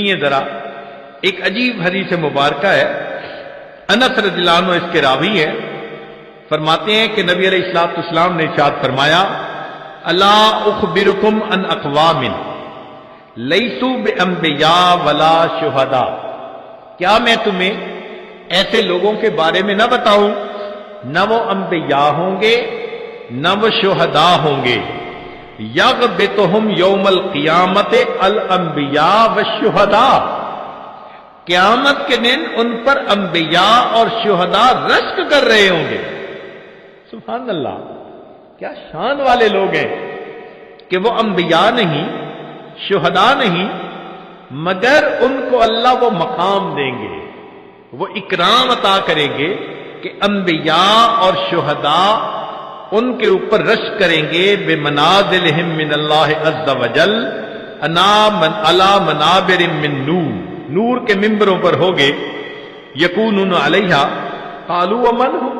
یہ ذرا ایک عجیب حدیث مبارکہ ہے، انس رضی اللہ عنہ اس کے راوی ہے، فرماتے ہیں کہ نبی علیہ الصلوۃ والسلام نے ارشاد فرمایا الا اخبرکم ان اقوام لیسوا بانبیاء ولا شہداء، کیا میں تمہیں ایسے لوگوں کے بارے میں نہ بتاؤں نہ وہ انبیاء ہوں گے نہ وہ شہداء ہوں گے، یغبطہم یوم القیامت الانبیاء والشہداء، قیامت کے دن ان پر انبیاء اور شہداء رشک کر رہے ہوں گے۔ سبحان اللہ، کیا شان والے لوگ ہیں کہ وہ انبیاء نہیں، شہداء نہیں، مگر ان کو اللہ وہ مقام دیں گے، وہ اکرام عطا کریں گے کہ انبیاء اور شہداء ان کے اوپر رشک کریں گے بمنازلہم من اللہ عز وجل علی منابر من نور، نور کے ممبروں پر ہوگے، یکونون علیہا قالوا ومن ہم،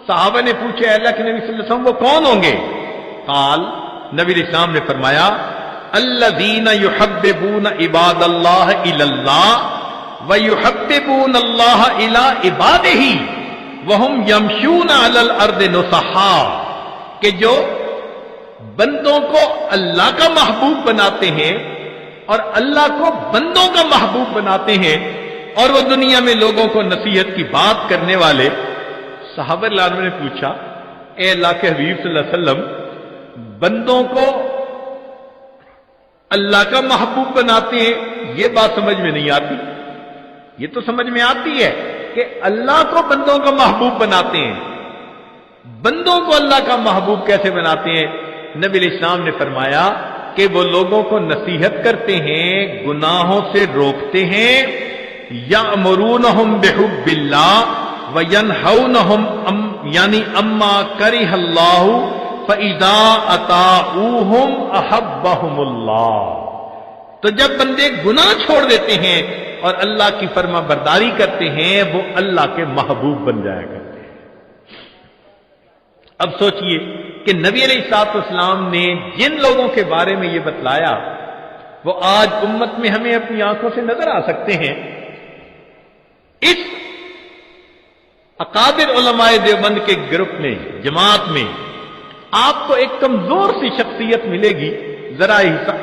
صحابہ نے پوچھا اللہ کے نبی صلی اللہ علیہ وسلم وہ کون ہوں گے؟ قال، نبی علیہ السلام نے فرمایا الذین یحببون عباد اللہ الی اللہ ویحببون اللہ الی عبادہ وہم یمشون علی الارض نصحا، کہ جو بندوں کو اللہ کا محبوب بناتے ہیں اور اللہ کو بندوں کا محبوب بناتے ہیں، اور وہ دنیا میں لوگوں کو نصیحت کی بات کرنے والے۔ صحابہ اللہ نے پوچھا اے اللہ کے حبیب صلی اللہ علیہ وسلم، بندوں کو اللہ کا محبوب بناتے ہیں، یہ بات سمجھ میں نہیں آتی۔ یہ تو سمجھ میں آتی ہے کہ اللہ کو بندوں کا محبوب بناتے ہیں، بندوں کو اللہ کا محبوب کیسے بناتے ہیں؟ نبی علیہ السلام نے فرمایا کہ وہ لوگوں کو نصیحت کرتے ہیں، گناہوں سے روکتے ہیں، یأمرونہم بحب اللہ وینہونہم یعنی اما کرہ اللہ فاذا اطاعوہم احبہم اللہ۔ تو جب بندے گناہ چھوڑ دیتے ہیں اور اللہ کی فرما برداری کرتے ہیں، وہ اللہ کے محبوب بن جایا کرتے ہیں۔ اب سوچئے کہ نبی علیہ الصلوۃ والسلام نے جن لوگوں کے بارے میں یہ بتلایا وہ آج امت میں ہمیں اپنی آنکھوں سے نظر آ سکتے ہیں۔ اس اکابر علماء دیوبند کے گروپ میں، جماعت میں آپ کو ایک کمزور سی شخصیت ملے گی، ذرا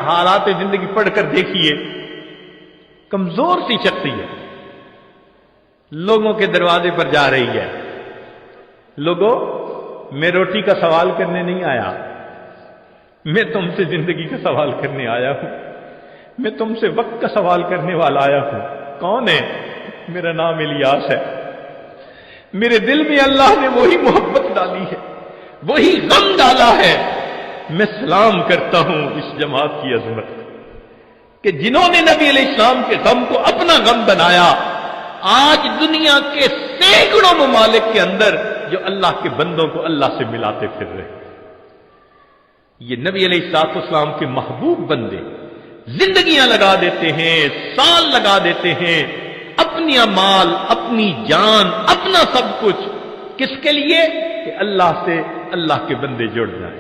حالات زندگی پڑھ کر دیکھیے، کمزور سی شخصیت لوگوں کے دروازے پر جا رہی ہے، لوگوں میں روٹی کا سوال کرنے نہیں آیا، میں تم سے زندگی کا سوال کرنے آیا ہوں، میں تم سے وقت کا سوال کرنے والا آیا ہوں۔ کون ہے؟ میرا نام الیاس ہے، میرے دل میں اللہ نے وہی محبت ڈالی ہے، وہی غم ڈالا ہے۔ میں سلام کرتا ہوں اس جماعت کی عظمت کہ جنہوں نے نبی علیہ السلام کے غم کو اپنا غم بنایا، آج دنیا کے سینکڑوں ممالک کے اندر جو اللہ کے بندوں کو اللہ سے ملاتے پھر رہے ہیں۔ یہ نبی علیہ السلام کے محبوب بندے زندگیاں لگا دیتے ہیں، سال لگا دیتے ہیں، اپنی مال، اپنی جان، اپنا سب کچھ، کس کے لیے؟ کہ اللہ سے اللہ کے بندے جڑ جائیں۔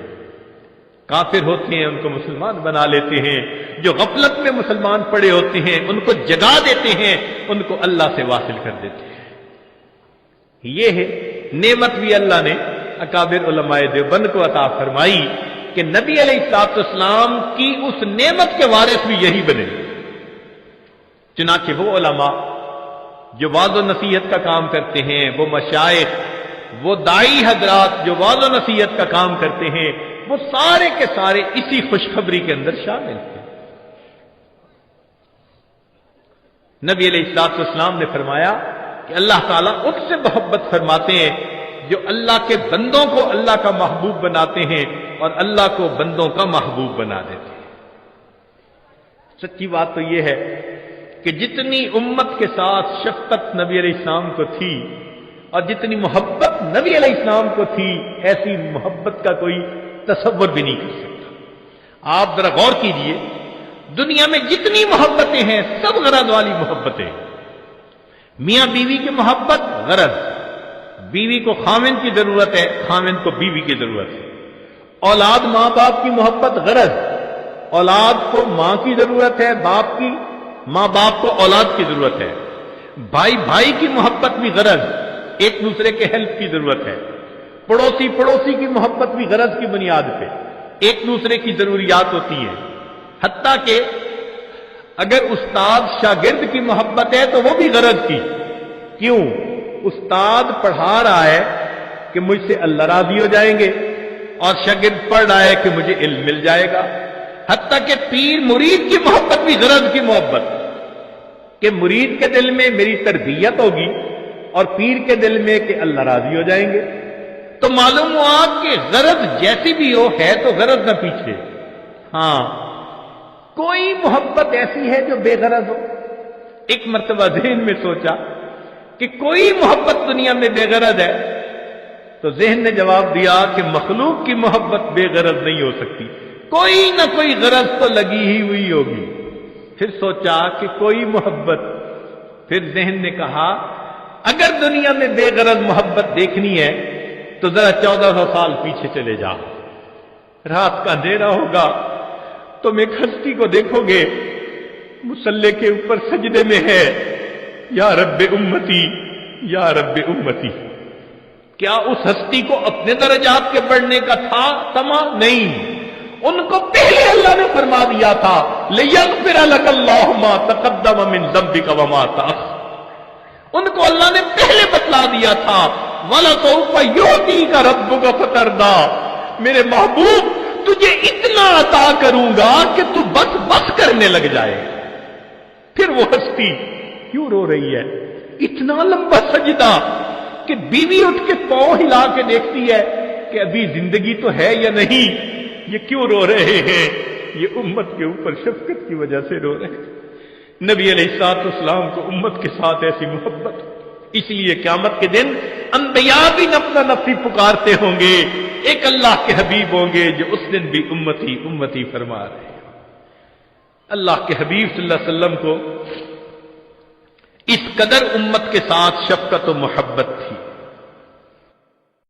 کافر ہوتے ہیں ان کو مسلمان بنا لیتے ہیں، جو غفلت میں مسلمان پڑے ہوتے ہیں ان کو جگا دیتے ہیں، ان کو اللہ سے واصل کر دیتے ہیں۔ یہ ہے نعمت بھی اللہ نے اکابر علماء دیوبند کو عطا فرمائی کہ نبی علیہ الصلوۃ والسلام کی اس نعمت کے وارث بھی یہی بنے۔ چنانچہ وہ علماء جو وعظ و نصیحت کا کام کرتے ہیں، وہ مشائخ، وہ داعی حضرات جو وعظ و نصیحت کا کام کرتے ہیں، وہ سارے کے سارے اسی خوشخبری کے اندر شامل ہیں۔ نبی علیہ الصلوۃ والسلام نے فرمایا کہ اللہ تعالیٰ ان سے محبت فرماتے ہیں جو اللہ کے بندوں کو اللہ کا محبوب بناتے ہیں اور اللہ کو بندوں کا محبوب بنا دیتے ہیں۔ سچی بات تو یہ ہے کہ جتنی امت کے ساتھ شفقت نبی علیہ السلام کو تھی اور جتنی محبت نبی علیہ السلام کو تھی، ایسی محبت کا کوئی تصور بھی نہیں کر سکتا۔ آپ ذرا غور کیجئے، دنیا میں جتنی محبتیں ہیں سب غرض والی محبتیں، میاں بیوی کی محبت غرض، بیوی کو خاوند کی ضرورت ہے، خاوند کو بیوی کی ضرورت ہے، اولاد ماں باپ کی محبت غرض، اولاد کو ماں کی ضرورت ہے، باپ کی ماں باپ کو اولاد کی ضرورت ہے، بھائی بھائی کی محبت بھی غرض، ایک دوسرے کے ہیلپ کی ضرورت ہے، پڑوسی پڑوسی کی محبت بھی غرض کی بنیاد پہ ایک دوسرے کی ضروریات ہوتی ہیں، حتیٰ کہ اگر استاد شاگرد کی محبت ہے تو وہ بھی غرض کی۔ کیوں؟ استاد پڑھا رہا ہے کہ مجھ سے اللہ راضی ہو جائیں گے، اور شاگرد پڑھ رہا ہے کہ مجھے علم مل جائے گا۔ حتیٰ کہ پیر مرید کی محبت بھی غرض کی محبت، کہ مرید کے دل میں میری تربیت ہوگی اور پیر کے دل میں کہ اللہ راضی ہو جائیں گے۔ تو معلوم ہوا کہ غرض جیسی بھی ہو ہے تو غرض نہ پیچھے۔ ہاں، کوئی محبت ایسی ہے جو بے غرض ہو؟ ایک مرتبہ ذہن میں سوچا کہ کوئی محبت دنیا میں بے غرض ہے، تو ذہن نے جواب دیا کہ مخلوق کی محبت بے غرض نہیں ہو سکتی، کوئی نہ کوئی غرض تو لگی ہی ہوئی ہوگی۔ پھر سوچا کہ کوئی محبت، پھر ذہن نے کہا اگر دنیا میں بے غرض محبت دیکھنی ہے تو ذرا 1400 سال پیچھے چلے جا، رات کا اندھیرا ہوگا، تم ایک ہستی کو دیکھو گے مصلی کے اوپر سجدے میں ہے، یا رب امتی یا رب امتی۔ کیا اس ہستی کو اپنے درجات کے بڑھنے کا تھا تما؟ نہیں، ان کو پہلے اللہ نے فرما دیا تھا لِيَغْفِرَ لَكَ اللَّهُ مَا تَقَدَّمَ مِن ذَنبِكَ وَمَا تَأَخَّرَ۔ ان کو اللہ نے پہلے بتلا دیا تھا وَلَسَوْفَ يُعْطِيكَ رَبُّكَ فَتَرْضَىٰ، میرے محبوب تجھے اتنا عطا کروں گا کہ تو بس بس کرنے لگ جائے۔ پھر وہ ہستی کیوں رو رہی ہے؟ اتنا لمبا سجدہ کہ بیوی اٹھ کے پاؤں ہلا کے دیکھتی ہے کہ ابھی زندگی تو ہے یا نہیں۔ یہ کیوں رو رہے ہیں؟ یہ امت کے اوپر شفقت کی وجہ سے رو رہے ہیں۔ نبی علیہ السلام کو امت کے ساتھ ایسی محبت، اس لیے قیامت کے دن انبیاء بھی نفسا نفسی پکارتے ہوں گے، ایک اللہ کے حبیب ہوں گے جو اس دن بھی امتی امتی فرما رہے ہیں۔ اللہ کے حبیب صلی اللہ علیہ وسلم کو اس قدر امت کے ساتھ شفقت و محبت تھی۔